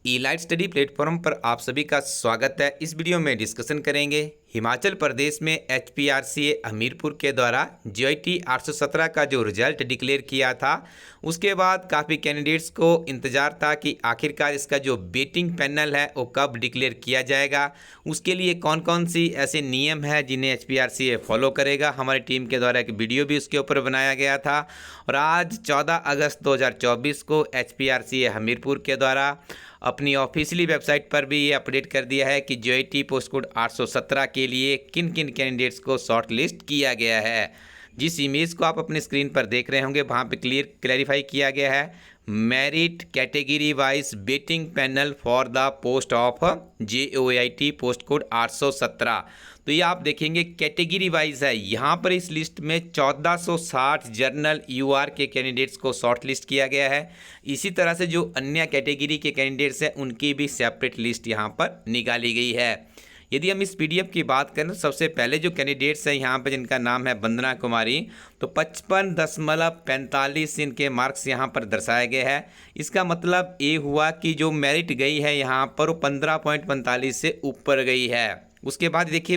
Elite study platform पर आप सभी का स्वागत है। इस वीडियो में डिस्कशन करेंगे हिमाचल प्रदेश में HPRCA हमीरपुर के द्वारा JIT 817 का जो रिजल्ट डिक्लेयर किया था, उसके बाद काफ़ी कैंडिडेट्स को इंतज़ार था कि आखिरकार इसका जो वेटिंग पैनल है वो कब डिक्लेयर किया जाएगा, उसके लिए कौन कौन सी ऐसे नियम है जिन्हें HPRCA फॉलो करेगा। हमारी टीम के द्वारा एक वीडियो भी उसके ऊपर बनाया गया था और आज 14 अगस्त 2024 को HPRCA हमीरपुर के द्वारा अपनी ऑफिशियली वेबसाइट पर भी ये अपडेट कर दिया है कि JIT पोस्ट कोड 817 के लिए किन किन कैंडिडेट्स को शॉर्ट लिस्ट किया गया है। जिस इमेज को आप अपने स्क्रीन पर देख रहे होंगे वहाँ पे क्लैरिफाई किया गया है merit category wise waiting panel for the post of JOIT post code 817। तो ये आप देखेंगे कैटेगरी वाइज है। यहाँ पर इस लिस्ट में 1460 जर्नल UR के कैंडिडेट्स को शॉर्ट लिस्ट किया गया है। इसी तरह से जो अन्य कैटेगरी के कैंडिडेट्स हैं उनकी भी सेपरेट लिस्ट यहाँ पर निकाली गई है। यदि हम इस PDF की बात करें तो सबसे पहले जो कैंडिडेट्स हैं यहाँ पर जिनका नाम है वंदना कुमारी, तो 55.45 इनके मार्क्स यहाँ पर दर्शाए गए हैं। इसका मतलब ये हुआ कि जो मेरिट गई है यहाँ पर वो 15.45 से ऊपर गई है। उसके बाद देखिए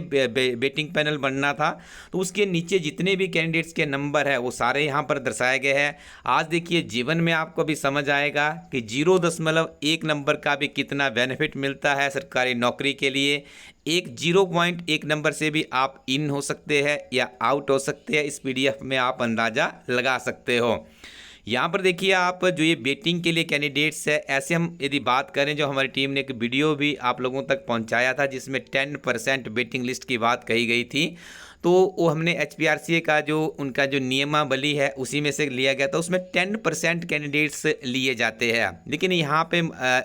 वेटिंग पैनल बनना था तो उसके नीचे जितने भी कैंडिडेट्स के नंबर है वो सारे यहाँ पर दर्शाए गए हैं। आज देखिए जीवन में आपको भी समझ आएगा कि 0.1 नंबर का भी कितना बेनिफिट मिलता है सरकारी नौकरी के लिए। एक 0.1 नंबर से भी आप इन हो सकते हैं या आउट हो सकते हैं। इस PDF में आप अंदाज़ा लगा सकते हो। यहाँ पर देखिए आप जो ये वेटिंग के लिए कैंडिडेट्स है, ऐसे हम यदि बात करें, जो हमारी टीम ने एक वीडियो भी आप लोगों तक पहुँचाया था जिसमें 10% वेटिंग लिस्ट की बात कही गई थी, तो वो हमने HPRCA का जो उनका जो नियमावली है उसी में से लिया गया था। उसमें 10% कैंडिडेट्स लिए जाते हैं। लेकिन यहाँ पे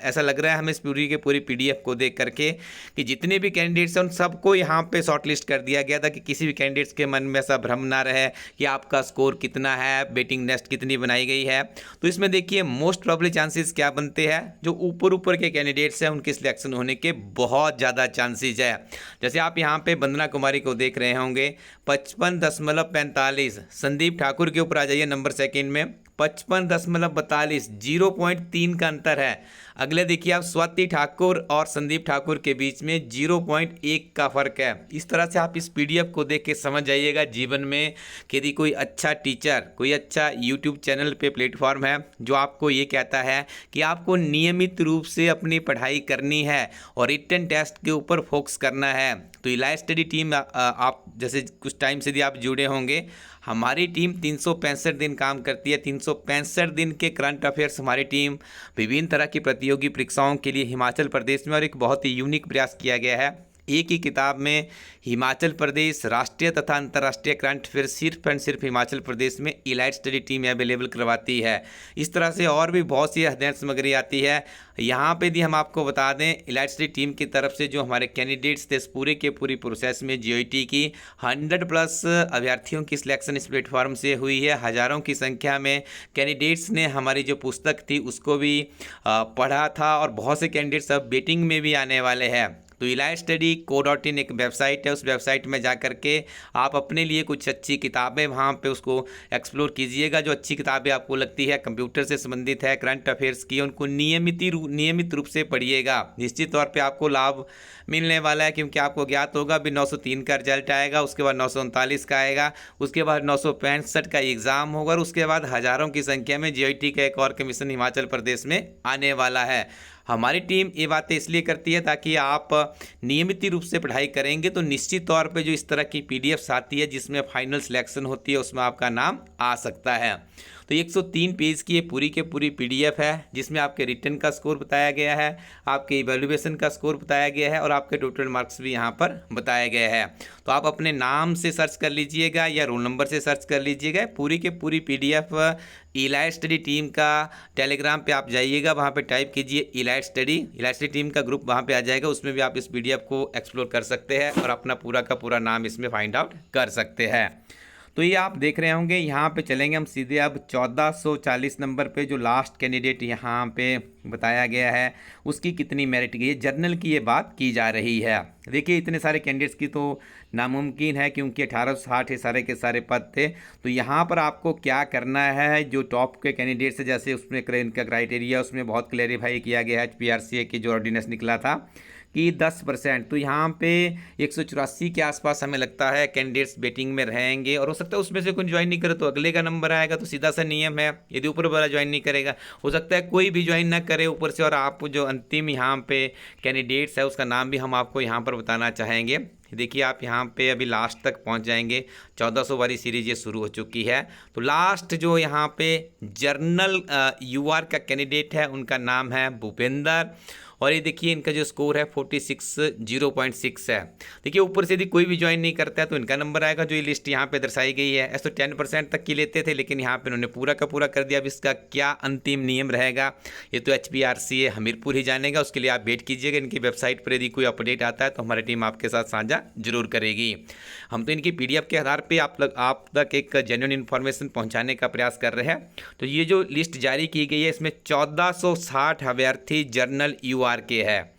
ऐसा लग रहा है हमें इस पूरी के पूरी PDF को देख करके कि जितने भी कैंडिडेट्स हैं उन सबको यहाँ पे शॉर्ट लिस्ट कर दिया गया था कि किसी भी कैंडिडेट्स के मन में ऐसा भ्रम ना रहे कि आपका स्कोर कितना है, वेटिंग लिस्ट कितनी बनाई गई है। तो इसमें देखिए मोस्ट प्रॉबली चांसेस क्या बनते हैं, जो ऊपर के कैंडिडेट्स हैं उनके सिलेक्शन होने के बहुत ज़्यादा चांसेज है। जैसे आप यहाँ पे वंदना कुमारी को देख रहे होंगे 55.45, संदीप ठाकुर के ऊपर आ जाइए नंबर सेकंड में 55.42, 0.3 का अंतर है। अगले देखिए आप स्वाति ठाकुर और संदीप ठाकुर के बीच में 0.1 का फर्क है। इस तरह से आप इस PDF को देख के समझ जाइएगा जीवन में कि यदि कोई अच्छा टीचर, कोई अच्छा YouTube चैनल पे प्लेटफॉर्म है जो आपको ये कहता है कि आपको नियमित रूप से अपनी पढ़ाई करनी है और रिटन टेस्ट के ऊपर फोकस करना है, तो इलाइट स्टडी टीम आप जैसे कुछ टाइम से यदि आप जुड़े होंगे, हमारी टीम 365 दिन काम करती है। 365 दिन के करंट अफेयर्स हमारी टीम विभिन्न तरह की प्रतियोगी परीक्षाओं के लिए हिमाचल प्रदेश में, और एक बहुत ही यूनिक प्रयास किया गया है, एक ही किताब में हिमाचल प्रदेश राष्ट्रीय तथा अंतर्राष्ट्रीय करंट अफेयर सिर्फ एंड सिर्फ हिमाचल प्रदेश में इलाइट स्टडी टीम अवेलेबल करवाती है। इस तरह से और भी बहुत सी अध्ययन सामग्री आती है। यहाँ पे भी हम आपको बता दें इलाइट स्टडी टीम की तरफ से जो हमारे कैंडिडेट्स थे इस पूरे के पूरी प्रोसेस में JIT की 100+ अभ्यर्थियों की सिलेक्शन इस प्लेटफॉर्म से हुई है। हज़ारों की संख्या में कैंडिडेट्स ने हमारी जो पुस्तक थी उसको भी पढ़ा था और बहुत से कैंडिडेट्स अब वेटिंग में भी आने वाले हैं। तो इलाइट स्टडी co.in एक वेबसाइट है, उस वेबसाइट में जा कर के आप अपने लिए कुछ अच्छी किताबें वहाँ पे उसको एक्सप्लोर कीजिएगा। जो अच्छी किताबें आपको लगती है कंप्यूटर से संबंधित है, करंट अफेयर्स की, उनको नियमित रूप से पढ़िएगा। निश्चित तौर पे आपको लाभ मिलने वाला है, क्योंकि आपको ज्ञात होगा अभी 903 का रिजल्ट आएगा, उसके बाद 939 का आएगा, उसके बाद 965 का एग्ज़ाम होगा और उसके बाद हज़ारों की संख्या में JIT का एक और कमीशन हिमाचल प्रदेश में आने वाला है। हमारी टीम ये बातें इसलिए करती है ताकि आप नियमित रूप से पढ़ाई करेंगे तो निश्चित तौर पे जो इस तरह की PDFs आती है जिसमें फाइनल सिलेक्शन होती है उसमें आपका नाम आ सकता है। तो 103 पेज की ये पूरी के पूरी PDF है जिसमें आपके रिटन का स्कोर बताया गया है, आपके इवैल्यूएशन का स्कोर बताया गया है और आपके टोटल मार्क्स भी यहाँ पर बताए गए हैं। तो आप अपने नाम से सर्च कर लीजिएगा या रोल नंबर से सर्च कर लीजिएगा। पूरी के पूरी PDF इलाइट स्टडी टीम का टेलीग्राम पे आप जाइएगा, वहाँ पे टाइप कीजिए इलाइट स्टडी टीम का ग्रुप वहाँ पे आ जाएगा। उसमें भी आप इस PDF को एक्सप्लोर कर सकते हैं और अपना पूरा का पूरा नाम इसमें फाइंड आउट कर सकते हैं। तो ये आप देख रहे होंगे, यहाँ पे चलेंगे हम सीधे अब 1440 नंबर पे जो लास्ट कैंडिडेट यहाँ पे बताया गया है, उसकी कितनी मेरिट गई है, जर्नल की ये बात की जा रही है। देखिए इतने सारे कैंडिडेट्स की तो नामुमकिन है, क्योंकि 1860 ये सारे के सारे पद थे। तो यहाँ पर आपको क्या करना है, जो टॉप के कैंडिडेट्स है जैसे उसमें इनका क्राइटेरिया उसमें बहुत क्लेरिफाई किया गया है, HPRCA की जो ऑर्डिनेंस निकला था कि 10%, तो यहाँ पे 184 के आसपास हमें लगता है कैंडिडेट्स वेटिंग में रहेंगे, और हो सकता है उसमें से कोई ज्वाइन नहीं करे तो अगले का नंबर आएगा। तो सीधा सा नियम है, यदि ऊपर वाला ज्वाइन नहीं करेगा हो सकता है कोई भी ज्वाइन ना करे ऊपर से, और आप जो अंतिम यहाँ पे कैंडिडेट्स है उसका नाम भी हम आपको यहाँ पर बताना चाहेंगे। देखिए आप यहाँ पे अभी लास्ट तक पहुँच जाएंगे, 1400 वाली सीरीज ये शुरू हो चुकी है। तो लास्ट जो यहाँ पे जर्नल UR का कैंडिडेट है उनका नाम है भूपेंद्र, और ये देखिए इनका जो स्कोर है 46.0.6 है। देखिए ऊपर से यदि कोई भी ज्वाइन नहीं करता है तो इनका नंबर आएगा, जो ये लिस्ट यहाँ पे दर्शाई गई है। ऐसे तो 10% तक की लेते थे, लेकिन यहाँ पे उन्होंने पूरा का पूरा कर दिया। अब इसका क्या अंतिम नियम रहेगा ये तो HPRCA हमीरपुर ही जानेगा, उसके लिए आप वेट कीजिएगा। इनकी वेबसाइट पर यदि कोई अपडेट आता है तो हमारी टीम आपके साथ साझा जरूर करेगी। हम तो इनकी PDF के आधार पर आप तक एक जेन्युइन इन्फॉर्मेशन पहुँचाने का प्रयास कर रहे हैं। तो ये जो लिस्ट जारी की गई है इसमें 1460 अभ्यर्थी जर्नल UR के है।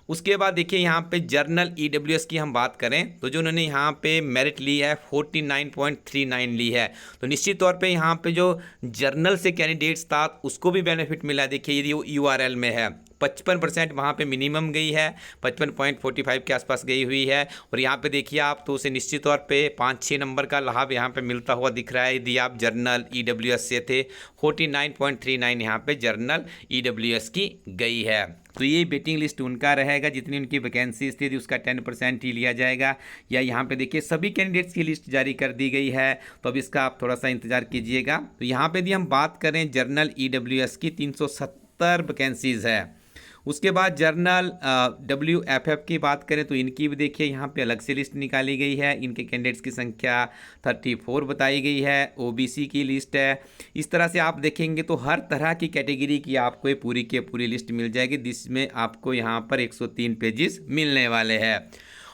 उसके बाद देखिए यहाँ पे जर्नल EWS की हम बात करें तो जो उन्होंने यहाँ पे मेरिट ली है 49.39 ली है। तो निश्चित तौर पे यहाँ पे जो जर्नल से कैंडिडेट्स था उसको भी बेनिफिट मिला। देखिए यदि वो URL में है 55% वहाँ पे मिनिमम गई है, 55.45 के आसपास गई हुई है। और यहाँ पे देखिए आप तो उसे निश्चित तौर पे 5-6 नंबर का लाभ यहाँ पे मिलता हुआ दिख रहा है यदि आप जर्नल EWS से थे। 49.39 यहाँ पे जर्नल EWS की गई है। तो ये वेटिंग लिस्ट उनका रहेगा, जितनी उनकी वैकेंसीज थी उसका 10% ही लिया जाएगा। या यहाँ पे देखिए सभी कैंडिडेट्स की लिस्ट जारी कर दी गई है, तो अब इसका आप थोड़ा सा इंतजार कीजिएगा। तो यहाँ पे यदि हम बात करें जर्नल EWS की 370 वैकेंसीज़ है। उसके बाद जर्नल WFF की बात करें तो इनकी भी देखिए यहाँ पे अलग से लिस्ट निकाली गई है। इनके कैंडिडेट्स की संख्या 34 बताई गई है, OBC की लिस्ट है। इस तरह से आप देखेंगे तो हर तरह की कैटेगरी की आपको पूरी की पूरी लिस्ट मिल जाएगी, जिसमें आपको यहाँ पर 103 पेजेस मिलने वाले हैं।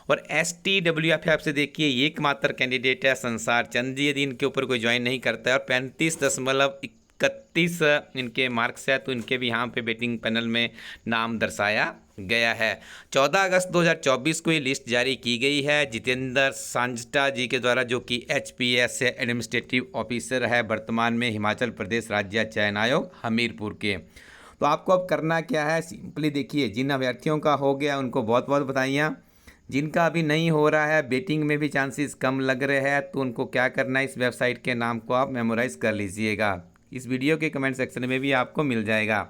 और STWFF से देखिए एकमात्र कैंडिडेट है संसार चंद जी, यदि इनके ऊपर कोई ज्वाइन नहीं करता है और 35.31 इनके मार्क्स है तो इनके भी यहाँ पे वेटिंग पैनल में नाम दर्शाया गया है। 14 अगस्त 2024 को ये लिस्ट जारी की गई है जितेंद्र सांजटा जी के द्वारा, जो कि HPS से एडमिनिस्ट्रेटिव ऑफिसर है, वर्तमान में हिमाचल प्रदेश राज्य चयन आयोग हमीरपुर के। तो आपको अब करना क्या है, सिंपली देखिए जिन अभ्यर्थियों का हो गया उनको बहुत बहुत बधाइयाँ, जिनका अभी नहीं हो रहा है, वेटिंग में भी चांसेस कम लग रहे हैं, तो उनको क्या करना है, इस वेबसाइट के नाम को आप मेमोराइज़ कर लीजिएगा। इस वीडियो के कमेंट सेक्शन में भी आपको मिल जाएगा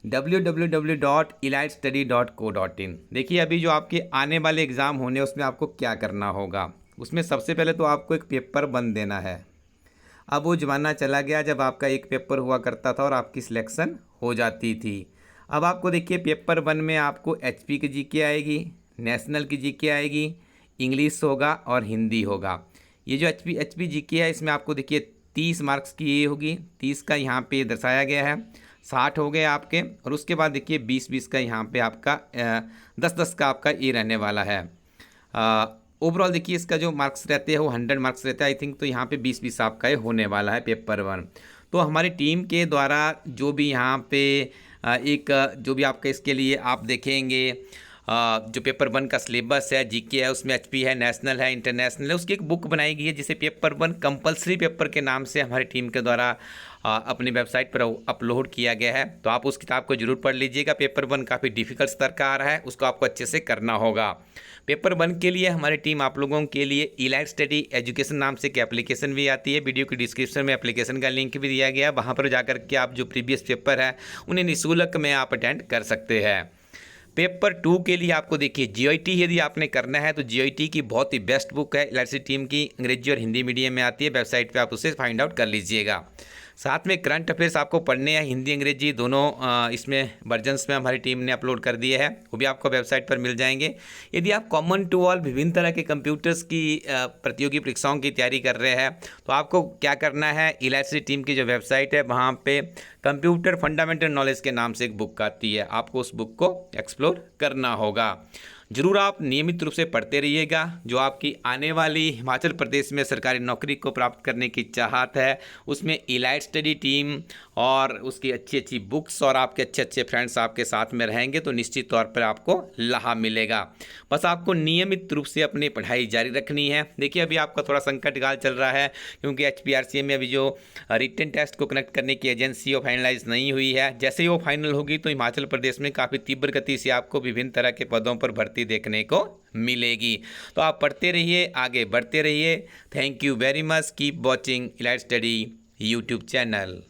www.elitestudy.co.in। देखिए अभी जो आपके आने वाले एग्ज़ाम होने उसमें आपको क्या करना होगा, उसमें सबसे पहले तो आपको एक पेपर बन देना है। अब वो ज़माना चला गया जब आपका एक पेपर हुआ करता था और आपकी सिलेक्शन हो जाती थी। अब आपको देखिए पेपर 1 में आपको HP की GK आएगी, नेशनल की GK आएगी, इंग्लिश होगा और हिंदी होगा। ये जो HP GK है इसमें आपको देखिए 30 मार्क्स की ये होगी, 30 का यहाँ पे दर्शाया गया है, 60 हो गए आपके। और उसके बाद देखिए 20-20 का यहाँ पे आपका 10-10 का आपका ये रहने वाला है। ओवरऑल देखिए इसका जो मार्क्स रहते हैं वो 100 मार्क्स रहता है आई थिंक, तो यहाँ पे 20-20 आपका ये होने वाला है पेपर 1। तो हमारी टीम के द्वारा जो भी यहाँ पे एक जो भी आपका इसके लिए आप देखेंगे जो पेपर 1 का सिलेबस है, GK है, उसमें HP है, नेशनल है, इंटरनेशनल है, उसकी एक बुक बनाई गई है जिसे पेपर 1 कंपलसरी पेपर के नाम से हमारी टीम के द्वारा अपनी वेबसाइट पर अपलोड किया गया है। तो आप उस किताब को जरूर पढ़ लीजिएगा। पेपर 1 काफ़ी डिफिकल्ट स्तर का आ रहा है, उसको आपको अच्छे से करना होगा। पेपर 1 के लिए हमारी टीम आप लोगों के लिए इलाइट स्टडी एजुकेशन नाम से एक एप्लीकेशन भी आती है। वीडियो की डिस्क्रिप्शन में एप्लीकेशन का लिंक भी दिया गया है, वहाँ पर जाकर के आप जो प्रीवियस पेपर है उन्हें निःशुल्क में आप अटेंड कर सकते हैं। पेपर 2 के लिए आपको देखिए GIT यदि आपने करना है तो GIT की बहुत ही बेस्ट बुक है, इलाइट टीम की अंग्रेजी और हिंदी मीडियम में आती है, वेबसाइट पे आप उसे फाइंड आउट कर लीजिएगा। साथ में करंट अफेयर्स आपको पढ़ने हैं, हिंदी अंग्रेजी दोनों इसमें वर्जन्स में हमारी टीम ने अपलोड कर दिए हैं, वो भी आपको वेबसाइट पर मिल जाएंगे। यदि आप कॉमन टू ऑल विभिन्न तरह के कंप्यूटर्स की प्रतियोगी परीक्षाओं की तैयारी कर रहे हैं तो आपको क्या करना है, इलाइट टीम की जो वेबसाइट है वहाँ पे कंप्यूटर फंडामेंटल नॉलेज के नाम से एक बुक आती है, आपको उस बुक को एक्सप्लोर करना होगा। ज़रूर आप नियमित रूप से पढ़ते रहिएगा। जो आपकी आने वाली हिमाचल प्रदेश में सरकारी नौकरी को प्राप्त करने की चाहत है, उसमें इलाइट स्टडी टीम और उसकी अच्छी अच्छी बुक्स और आपके अच्छे अच्छे फ्रेंड्स आपके साथ में रहेंगे तो निश्चित तौर पर आपको लाभ मिलेगा। बस आपको नियमित रूप से अपनी पढ़ाई जारी रखनी है। देखिए अभी आपका थोड़ा संकट काल चल रहा है क्योंकि HPRCA में अभी जो रिटन टेस्ट को कनेक्ट करने की एजेंसी वो फाइनलाइज नहीं हुई है। जैसे ही वो फाइनल होगी तो हिमाचल प्रदेश में काफ़ी तीव्र गति से आपको विभिन्न तरह के पदों पर भर्ती देखने को मिलेगी। तो आप पढ़ते रहिए, आगे बढ़ते रहिए। Thank you very much. Keep watching elite study YouTube channel.